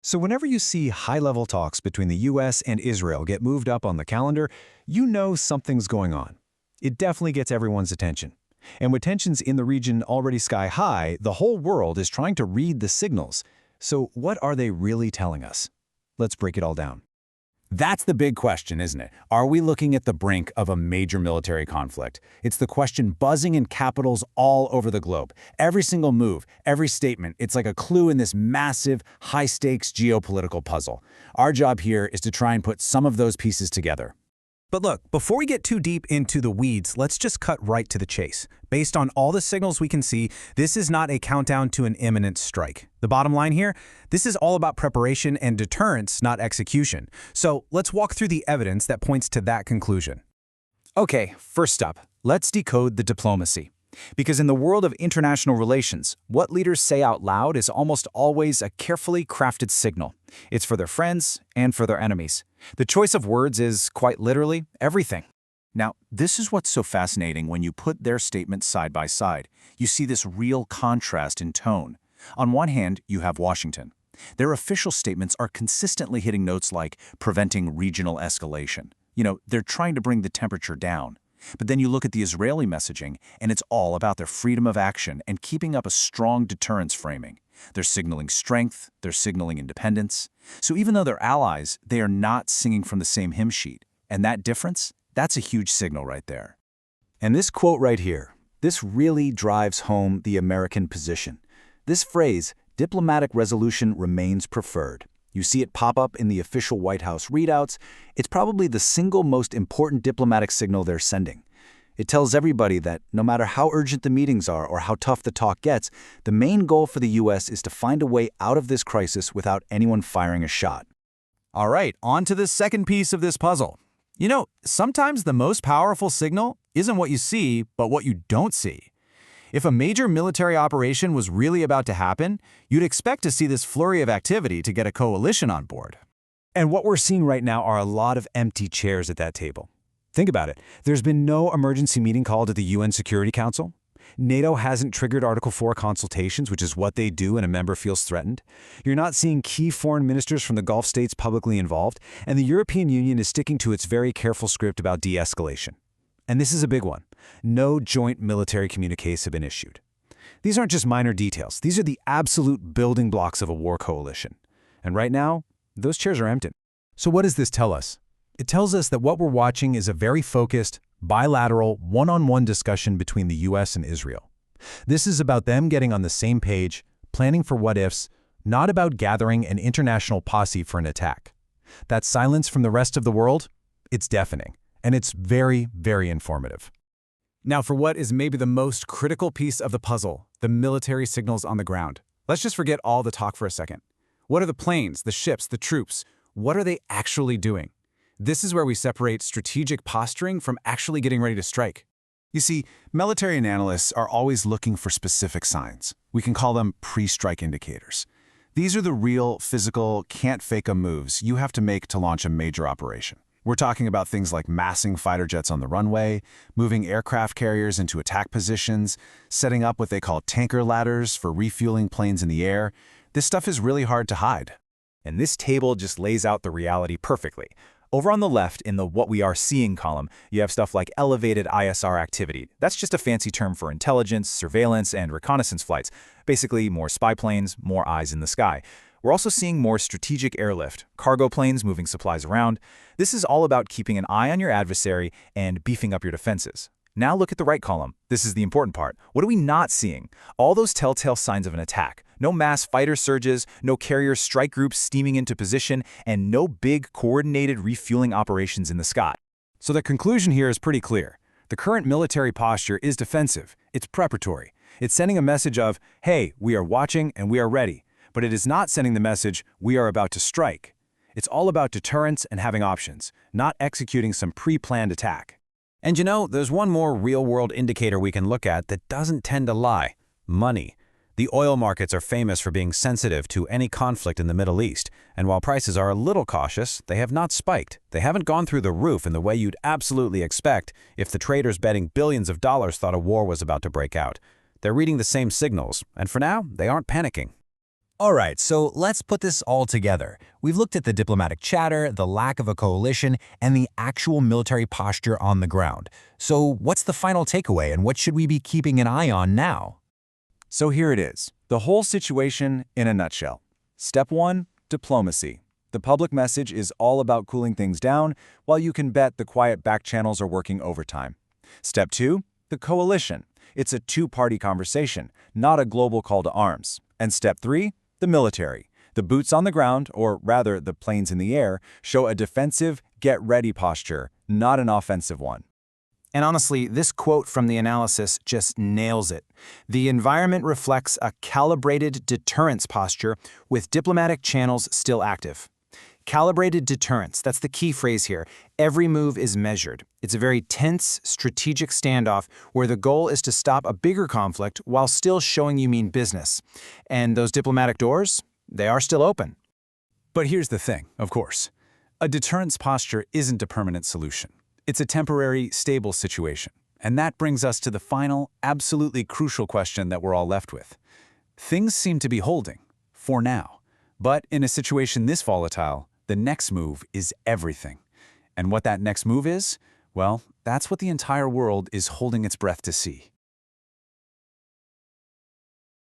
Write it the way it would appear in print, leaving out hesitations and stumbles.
So whenever you see high-level talks between the US and Israel get moved up on the calendar, you know something's going on. It definitely gets everyone's attention. And with tensions in the region already sky high, the whole world is trying to read the signals. So what are they really telling us? Let's break it all down. That's the big question, isn't it? Are we looking at the brink of a major military conflict? It's the question buzzing in capitals all over the globe. Every single move, every statement, it's like a clue in this massive, high-stakes geopolitical puzzle. Our job here is to try and put some of those pieces together. But look, before we get too deep into the weeds, let's just cut right to the chase. Based on all the signals we can see, this is not a countdown to an imminent strike. The bottom line here, this is all about preparation and deterrence, not execution. So let's walk through the evidence that points to that conclusion. Okay, first up, let's decode the diplomacy. Because in the world of international relations, what leaders say out loud is almost always a carefully crafted signal. It's for their friends and for their enemies. The choice of words is, quite literally, everything. Now, this is what's so fascinating when you put their statements side by side. You see this real contrast in tone. On one hand, you have Washington. Their official statements are consistently hitting notes like preventing regional escalation. They're trying to bring the temperature down. But then you look at the Israeli messaging, and it's all about their freedom of action and keeping up a strong deterrence framing. They're signaling strength, they're signaling independence. So even though they're allies, they are not singing from the same hymn sheet. And that difference, that's a huge signal right there. And this quote right here, this really drives home the American position. This phrase, diplomatic resolution remains preferred. You see it pop up in the official White House readouts. It's probably the single most important diplomatic signal they're sending. It tells everybody that no matter how urgent the meetings are or how tough the talk gets, the main goal for the U.S. is to find a way out of this crisis without anyone firing a shot. All right, on to the second piece of this puzzle. Sometimes the most powerful signal isn't what you see, but what you don't see. If a major military operation was really about to happen, you'd expect to see this flurry of activity to get a coalition on board. And what we're seeing right now are a lot of empty chairs at that table. Think about it. There's been no emergency meeting called at the UN Security Council. NATO hasn't triggered Article 4 consultations, which is what they do when a member feels threatened. You're not seeing key foreign ministers from the Gulf states publicly involved, and the European Union is sticking to its very careful script about de-escalation. And this is a big one. No joint military communiques have been issued. These aren't just minor details. These are the absolute building blocks of a war coalition. And right now, those chairs are empty. So what does this tell us? It tells us that what we're watching is a very focused, bilateral, one-on-one discussion between the US and Israel. This is about them getting on the same page, planning for what-ifs, not about gathering an international posse for an attack. That silence from the rest of the world, it's deafening. And it's very, very informative. Now for what is maybe the most critical piece of the puzzle, the military signals on the ground. Let's just forget all the talk for a second. What are the planes, the ships, the troops? What are they actually doing? This is where we separate strategic posturing from actually getting ready to strike. You see, military analysts are always looking for specific signs. We can call them pre-strike indicators. These are the real, physical, can't-fake-em moves you have to make to launch a major operation. We're talking about things like massing fighter jets on the runway, moving aircraft carriers into attack positions, setting up what they call tanker ladders for refueling planes in the air. This stuff is really hard to hide. And this table just lays out the reality perfectly. Over on the left, in the What We Are Seeing column, you have stuff like elevated ISR activity. That's just a fancy term for intelligence, surveillance, and reconnaissance flights. Basically, more spy planes, more eyes in the sky. We're also seeing more strategic airlift, cargo planes moving supplies around. This is all about keeping an eye on your adversary and beefing up your defenses. Now look at the right column. This is the important part. What are we not seeing? All those telltale signs of an attack. No mass fighter surges, no carrier strike groups steaming into position, and no big coordinated refueling operations in the sky. So the conclusion here is pretty clear. The current military posture is defensive. It's preparatory. It's sending a message of, hey, we are watching and we are ready. But it is not sending the message, we are about to strike. It's all about deterrence and having options, not executing some pre-planned attack. And there's one more real-world indicator we can look at that doesn't tend to lie: money. The oil markets are famous for being sensitive to any conflict in the Middle East, and while prices are a little cautious, they have not spiked. They haven't gone through the roof in the way you'd absolutely expect if the traders betting billions of dollars thought a war was about to break out. They're reading the same signals, and for now, they aren't panicking. All right, so let's put this all together. We've looked at the diplomatic chatter, the lack of a coalition, and the actual military posture on the ground. So what's the final takeaway, and what should we be keeping an eye on now? So here it is, the whole situation in a nutshell. Step 1, diplomacy. The public message is all about cooling things down, while you can bet the quiet back channels are working overtime. Step 2, the coalition. It's a two-party conversation, not a global call to arms. And step 3, the military. The boots on the ground, or rather the planes in the air, show a defensive, get-ready posture, not an offensive one. And honestly, this quote from the analysis just nails it. The environment reflects a calibrated deterrence posture with diplomatic channels still active. Calibrated deterrence, that's the key phrase here. Every move is measured. It's a very tense, strategic standoff where the goal is to stop a bigger conflict while still showing you mean business. And those diplomatic doors, they are still open. But here's the thing, of course. A deterrence posture isn't a permanent solution. It's a temporary, stable situation. And that brings us to the final, absolutely crucial question that we're all left with. Things seem to be holding, for now. But in a situation this volatile, the next move is everything. And what that next move is? Well, that's what the entire world is holding its breath to see.